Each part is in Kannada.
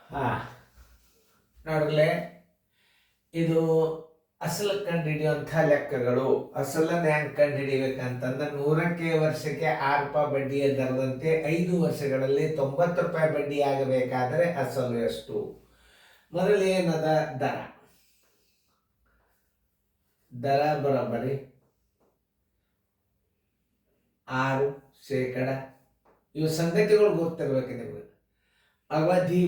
ಹಾ ನೋಡ್ರಲೆ, ಇದು ಅಸಲು ಕಂಡುಹಿಡಿಯುವಂಥ ಲೆಕ್ಕಗಳು. ಅಸಲನ್ನ ಹೆಂಗೆ ಕಂಡುಹಿಡಿಬೇಕಂತಂದ್ರೆ 100ಕ್ಕೆ ವರ್ಷಕ್ಕೆ 6 ರೂಪಾಯಿ ಬಡ್ಡಿಯ ದರದಂತೆ 5 ವರ್ಷಗಳಲ್ಲಿ 90 ರೂಪಾಯಿ ಬಡ್ಡಿ ಆಗಬೇಕಾದರೆ ಅಸಲು ಎಷ್ಟು? ಮೊದಲೇನದ ದರ. ದರ ಬರೋಬ್ಬರಿ 6%. ಇವು ಸಂಗತಿಗಳು ಗೊತ್ತಿರ್ಬೇಕು ನಿಮಗೆ. ಅವಧಿ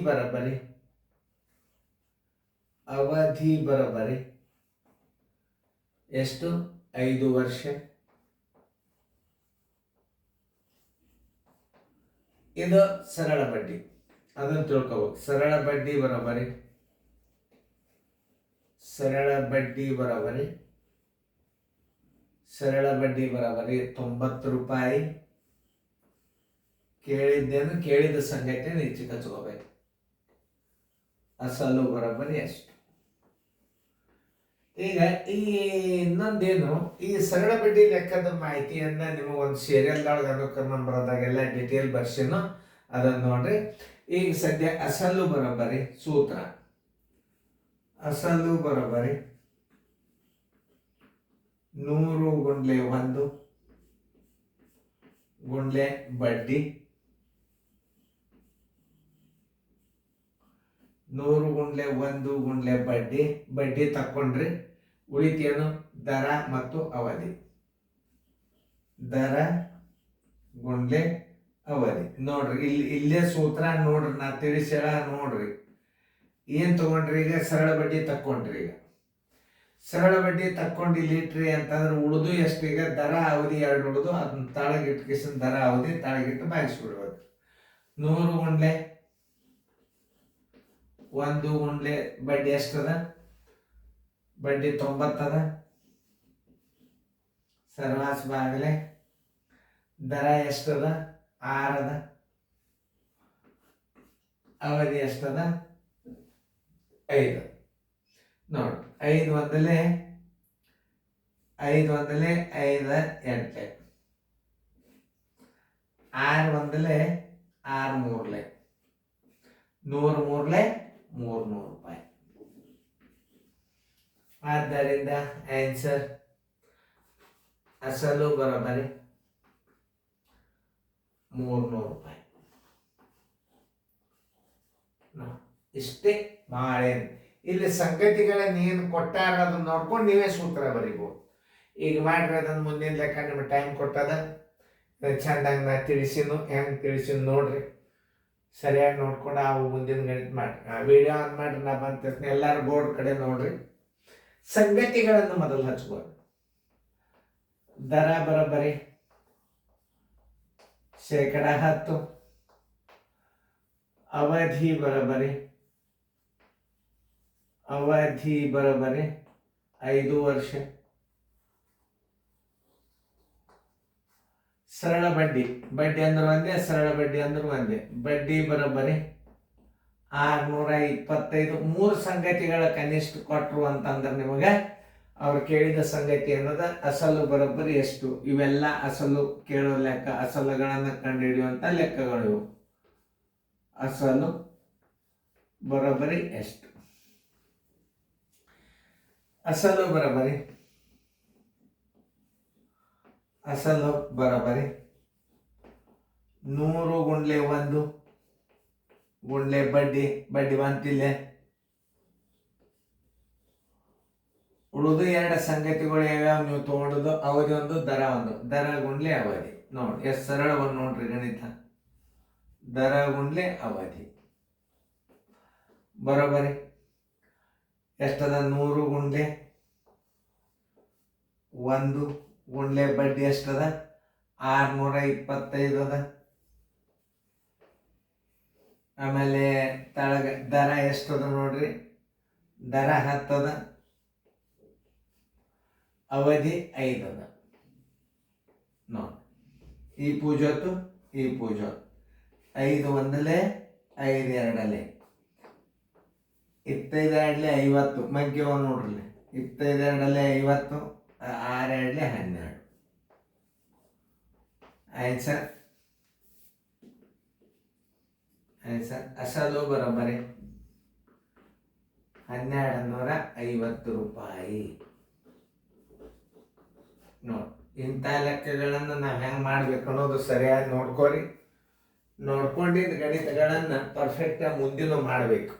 ಬರೋಬ್ಬರಿ ಎಷ್ಟು? 5 ವರ್ಷ. ಇದು ಸರಳ ಬಡ್ಡಿ, ಅದನ್ನು ತಿಳ್ಕೋಬೇಕು. ಸರಳ ಬಡ್ಡಿ ಬರೋಬ್ಬರಿ 90 ರೂಪಾಯಿ. ಕೇಳಿದ ಸಂಗತಿ ಹೆಚ್ಚು ಹಚ್ಕೋಬೇಕು. ಅಸಲು ಬರೋಬ್ಬರಿ ಎಷ್ಟು? ಈಗ ಈ ಇನ್ನೊಂದೇನು, ಈ ಸರಳ ಬಡ್ಡಿ ಲೆಕ್ಕದ ಮಾಹಿತಿಯನ್ನ ನಿಮಗೊಂದು ಸೀರಿಯಲ್ದೊಳಗೆ ಅನುಕ್ರಮ ನಂಬರ್ದಾಗೆಲ್ಲ ಡಿಟೇಲ್ ಬರ್ಸಿನು, ಅದನ್ನು ನೋಡ್ರಿ. ಈಗ ಸದ್ಯ ಅಸಲು ಬರೋಬ್ಬರಿ ಸೂತ್ರ. ಅಸಲು ಬರೋಬ್ಬರಿ 100 ಗುಂಡ್ಲೆ 1 ಗುಂಡ್ಲೆ ಬಡ್ಡಿ. 100 ಗುಂಡ್ಲೆ 1 ಗುಂಡ್ಲೆ ಬಡ್ಡಿ ತಕ್ಕೊಂಡ್ರಿ. ಉಳಿತೇನು? ದರ ಮತ್ತು ಅವಧಿ. ದರ ಗುಂಡ್ಲೆ ಅವಧಿ. ನೋಡ್ರಿ, ಇಲ್ಲೇ ಸೂತ್ರ ನೋಡ್ರಿ, ನಾ ತಿಳಿಸ್ಯಾಳ ನೋಡ್ರಿ. ಏನ್ ತಗೊಂಡ್ರಿ? ಈಗ ಸರಳ ಬಡ್ಡಿ ತಕ್ಕೊಂಡ್ರಿ. ಈಗ ಸರಳ ಬಡ್ಡಿ ತಕ್ಕೊಂಡು ಇಲ್ಲಿ ಇಟ್ರಿ ಅಂತಂದ್ರೆ ಉಳಿದು ಎಷ್ಟು? ಈಗ ದರ ಅವಧಿ 2 ಉಳಿದು, ಅದನ್ನ ತಾಳಗಿಟ್ಟು ದರ ಅವಧಿ ತಾಳಗಿಟ್ಟು ಬಾಗಿಸ್ಬಿಡ್ಬೇಕು. 100 ಗುಂಡ್ಲೆ 1 ಗುಂಡ್ಲೆ ಬಡ್ಡಿ ಎಷ್ಟದ? ಬಡ್ಡಿ 90 ಅದ. ಸರ್ವಾಸ್ ಬಾಗಲೆ ದರ ಎಷ್ಟದ? 6 ಅದ. ಅವಧಿ ಎಷ್ಟದ? 5. ನೋಡಿ, 5 ಒಂದಲೇ 5 ಒಂದಲೇ 5 8, 6 ಒಂದಲೇ 6 ಮೂರ್ಲೆ 100 ಮೂರ್ಲೆ 300 ರೂಪಾಯಿ. ಆದ್ದರಿಂದ ಆನ್ಸರ್ ಅಸಲು ಬರೋಬ್ಬರಿ 300 ರೂಪಾಯಿ. ಇಷ್ಟೇ ಮಾಡೇನು. ಇಲ್ಲಿ ಸಂಗತಿಗಳನ್ನ ಏನು ಕೊಟ್ಟಾರ ಅದನ್ನ ನೋಡ್ಕೊಂಡು ನೀವೇ ಸೂತ್ರ ಬರಿಬೋದು. ಈಗ ಮಾಡ್ರಿ ಅದನ್ನು. ಮುಂದಿನ ಲೆಕ್ಕ ನಿಮ್ಗೆ ಟೈಮ್ ಕೊಟ್ಟದ, ಚಂದಂಗೆ ನಾ ತಿಳಿಸಿನು. ಹೆಂಗೆ ತಿಳಿಸಿನು ನೋಡ್ರಿ, ಸರಿಯಾಗಿ ನೋಡ್ಕೊಂಡು ಅವು ಮುಂದಿನ ಗಣಿತ ಮಾಡಿ. ವಿಡಿಯೋ ಆನ್ ಮಾಡ್ರಿ, ನಾ ಬಂತಿರ್ತೀನಿ. ಎಲ್ಲರೂ ಬೋರ್ಡ್ ಕಡೆ ನೋಡ್ರಿ. ಸಂಗತಿಗಳನ್ನು ಮೊದಲು ಹಚ್ಬೋದು. ದರ ಬರೋಬ್ಬರಿ 10%. ಅವಧಿ ಬರೋಬ್ಬರಿ 5 ವರ್ಷ. ಸರಳ ಬಡ್ಡಿ ಅಂದ್ರೆ ಒಂದೇ, ಸರಳ ಬಡ್ಡಿ ಅಂದ್ರೆ ಒಂದೇ. ಬಡ್ಡಿ ಬರೋಬ್ಬರಿ 625. 3 ಸಂಗತಿಗಳ ಕನಿಷ್ಠ ಕೊಟ್ಟರು ಅಂತಂದ್ರೆ ನಿಮಗೆ ಅವ್ರು ಕೇಳಿದ ಸಂಗತಿ ಅನ್ನೋದ ಅಸಲು ಬರೋಬ್ಬರಿ ಎಷ್ಟು. ಇವೆಲ್ಲ ಅಸಲು ಕೇಳೋ ಲೆಕ್ಕ, ಅಸಲುಗಳನ್ನು ಕಂಡುಹಿಡಿಯುವಂಥ ಲೆಕ್ಕಗಳು. ಅಸಲು ಬರೋಬ್ಬರಿ ಎಷ್ಟು? ಅಸಲು ಬರೋಬ್ಬರಿ 100 ಗುಂಡ್ಲೆ 1 ಗುಂಡ್ಲೆ ಬಡ್ಡಿ ಬಂತಿಲ್ಲ. ಉಳಿದು 2 ಸಂಗತಿಗಳು ಯಾವ್ಯಾವ ನೀವು ತಗೊಂಡದು? ಅವಧಿ 1, ದರ 1. ದರ ಗುಂಡ್ಲೆ ಅವಧಿ. ನೋಡಿ ಎಷ್ಟು ಸರಳ ಒಂದು ನೋಡ್ರಿ ಗಣಿತ. ದರ ಗುಂಡ್ಲೆ ಅವಧಿ ಬರೋಬ್ಬರಿ ಎಷ್ಟದ? 100 ಗುಂಡ್ಲೆ 1 ಗುಂಡ್ಲೆ ಬಡ್ಡಿ ಎಷ್ಟದ? 625 ಅದ. ಆಮೇಲೆ ತಳಗ ದರ ಎಷ್ಟದ ನೋಡ್ರಿ? ದರ 10 ಅದ. ಅವಧಿ 5 ಅದ. ನೋಡಿ, ಈ ಪೂಜೋತು 5 ಒಂದಲೇ 5 ಎರಡಲೆ 25 ಎರಡಲೆ 50. ಮಗ್ಗಿ ನೋಡ್ರಿ, 25 ಎರಡಲೆ 50, 6 ಎರಡಲೆ 12. ಆನ್ಸರ್ ಅಸಲು ಬರೋಬ್ಬರಿ 1250 ರೂಪಾಯಿ. ನೋಡಿ, ಇಂಥ ಲೆಕ್ಕಗಳನ್ನು ನಾವು ಹೆಂಗೆ ಮಾಡ್ಬೇಕು ಅನ್ನೋದು ಸರಿಯಾಗಿ ನೋಡ್ಕೊರಿ. ನೋಡ್ಕೊಂಡಿದ್ದ ಗಣಿತಗಳನ್ನು ಪರ್ಫೆಕ್ಟಾಗಿ ಮುಂದಿನ ಮಾಡಬೇಕು.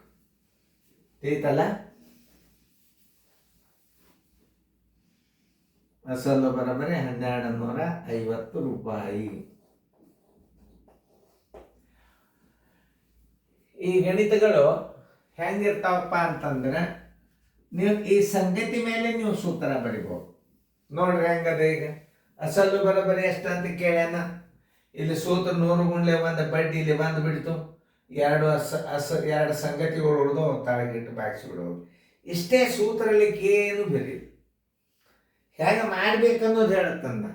ತಿಳಿತಲ್ಲ? ಅಸಲು ಬರೋಬ್ಬರಿ 1250 ರೂಪಾಯಿ. ಈ ಗಣಿತಗಳು ಹೆಂಗಿರ್ತಾವಪ್ಪ ಅಂತಂದ್ರೆ ನೀವು ಈ ಸಂಗತಿ ಮೇಲೆ ನೀವು ಸೂತ್ರ ಬರಿಬೋದು. ನೋಡ್ರಿ ಹೆಂಗದ. ಈಗ ಅಸಲು ಬರೋಬ್ಬರಿ ಎಷ್ಟು ಅಂತ ಕೇಳ್ಯಾನ. ಇಲ್ಲಿ ಸೂತ್ರ 100 ಗುಂಡ್ಲೆ 1 ಬಡ್ಡಿ ಇಲ್ಲಿ ಬಂದು ಬಿಡ್ತು. ಎರಡು ಸಂಗತಿಗಳು ಉಳಿದು ತಳಗಿಟ್ಟು ಬಾಗಿಸಿ ಬಿಡೋದು. ಇಷ್ಟೇ ಸೂತ್ರಲಿಕ್ಕೆ ಏನು ಬೇರೆ ಹೇಗೆ ಮಾಡ್ಬೇಕನ್ನೋದು ಹೇಳುತ್ತಂದ.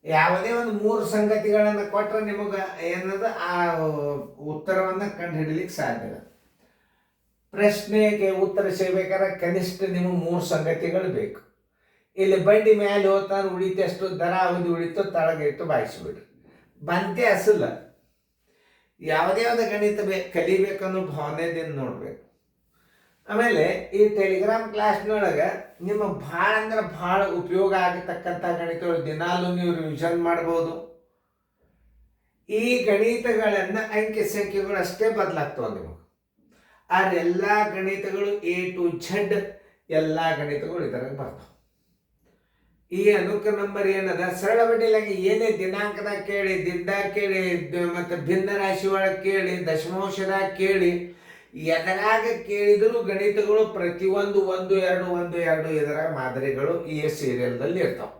ಯಾವುದೇ ಒಂದು 3 ಸಂಗತಿಗಳನ್ನು ಕೊಟ್ಟರೆ ನಿಮಗೆ ಏನದು ಆ ಉತ್ತರವನ್ನು ಕಂಡು ಹಿಡಿಲಿಕ್ಕೆ ಸಾಧ್ಯ. ಪ್ರಶ್ನೆಗೆ ಉತ್ತರ ಸಿಗಬೇಕಾದ್ರೆ ಕನಿಷ್ಠ ನಿಮಗೆ 3 ಸಂಗತಿಗಳು ಬೇಕು. ಇಲ್ಲಿ ಬಡ್ಡಿ ಮೇಲೆ ಹೋಗ್ತಾನೆ ಉಳಿತು, ಎಷ್ಟು ದರ ಅವಧಿ ಉಳಿತು ತಳಗಿಟ್ಟು ಬಾಯಿಸ್ಬಿಡ್ರಿ. ಬಂತೆ ಅಸಲ. ಯಾವುದೇ ಒಂದು ಗಣಿತ ಕಲಿಬೇಕನ್ನೋ ಭಾವನೆದಿಂದ ನೋಡ್ಬೇಕು. ಆಮೇಲೆ ಈ ಟೆಲಿಗ್ರಾಮ್ ಕ್ಲಾಸ್ನೊಳಗೆ ನಿಮ್ಮ ಭಾಳ ಅಂದ್ರೆ ಭಾಳ ಉಪಯೋಗ ಆಗತಕ್ಕಂಥ ಗಣಿತಗಳು ದಿನಾಲೂ ನೀವು ರಿವಿಷನ್ ಮಾಡ್ಬೋದು. ಈ ಗಣಿತಗಳನ್ನು ಅಂಕಿ ಸಂಖ್ಯೆಗಳು ಅಷ್ಟೇ ಬದಲಾಗ್ತವೆ ನಿಮಗೆ. ಆದ್ರೆ ಎಲ್ಲ ಗಣಿತಗಳು A to Z ಎಲ್ಲ ಗಣಿತಗಳು ಇದರಾಗ ಬರ್ತಾವೆ. ಈ ಅನುಕ ನಂಬರ್ ಏನದ ಸರಳ ಬಡ್ಡಿಲಾಗಿ ಏನೇ ದಿನಾಂಕದಾಗ ಕೇಳಿ, ದಿನದಾಗ ಕೇಳಿ, ಮತ್ತು ಭಿನ್ನ ರಾಶಿ ಒಳಗೆ ಕೇಳಿ, ದಶಮಾಂಶದಾಗ ಕೇಳಿ, ಎದರಾಗ ಕೇಳಿದ್ರು ಗಣಿತಗಳು ಪ್ರತಿಯೊಂದು 1 2 1 2 ಇದರ ಮಾದರಿಗಳು ಈ ಸೀರಿಯಲ್ದಲ್ಲಿ ಇರ್ತಾವೆ.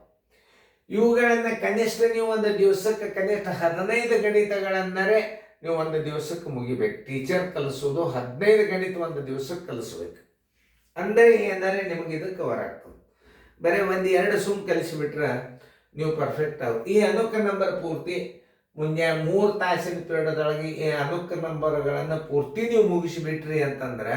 ಇವುಗಳನ್ನು ಕನಿಷ್ಠ ನೀವು ಒಂದು ದಿವಸಕ್ಕೆ ಕನಿಷ್ಠ 15 ಗಣಿತಗಳನ್ನರೇ ನೀವು ಒಂದು ದಿವಸಕ್ಕೆ ಮುಗಿಬೇಕು. ಟೀಚರ್ ಕಲಿಸೋದು 15 ಗಣಿತ ಒಂದು ದಿವಸಕ್ಕೆ ಕಲಿಸ್ಬೇಕು. ಅಂದರೆ ಏನಂದರೆ ನಿಮಗೆ ಇದು ಕವರ್ ಆಗ್ತದೆ. ಬರೀ 1-2 ಸುಮ್ ಕಲಿಸಿಬಿಟ್ರೆ ನೀವು ಪರ್ಫೆಕ್ಟ್ ಆಗ. ಈ ಅನುಕ ನಂಬರ್ ಪೂರ್ತಿ ಮುಂಜಾನೆ 3 ತಾಸಿನ ಪೀರಿಯಡ್ದೊಳಗೆ ಈ ಅನುಕ ನಂಬರ್ಗಳನ್ನು ಪೂರ್ತಿ ನೀವು ಮುಗಿಸಿಬಿಟ್ರಿ ಅಂತಂದ್ರೆ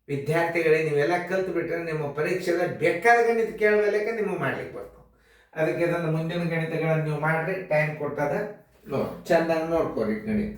ವಿದ್ಯಾರ್ಥಿಗಳಿಗೆ ನೀವೆಲ್ಲ ಕಲ್ತು ಬಿಟ್ರೆ ನಿಮ್ಮ ಪರೀಕ್ಷೆದ ಬೇಕಾದ ಗಣಿತ ಕೇಳಬೇಕ ನಿಮಗೆ ಮಾಡ್ಲಿಕ್ಕೆ ಬರ್ತಾವೆ. ಅದಕ್ಕೆ ಇದನ್ನು ಮುಂದಿನ ಗಣಿತಗಳನ್ನು ನೀವು ಮಾಡಿರಿ. ಟೈಮ್ ಕೊಟ್ಟದ ನೋಡಿ, ಚೆಂದಾಗಿ ನೋಡ್ಕೊರಿ ಗಣಿತ.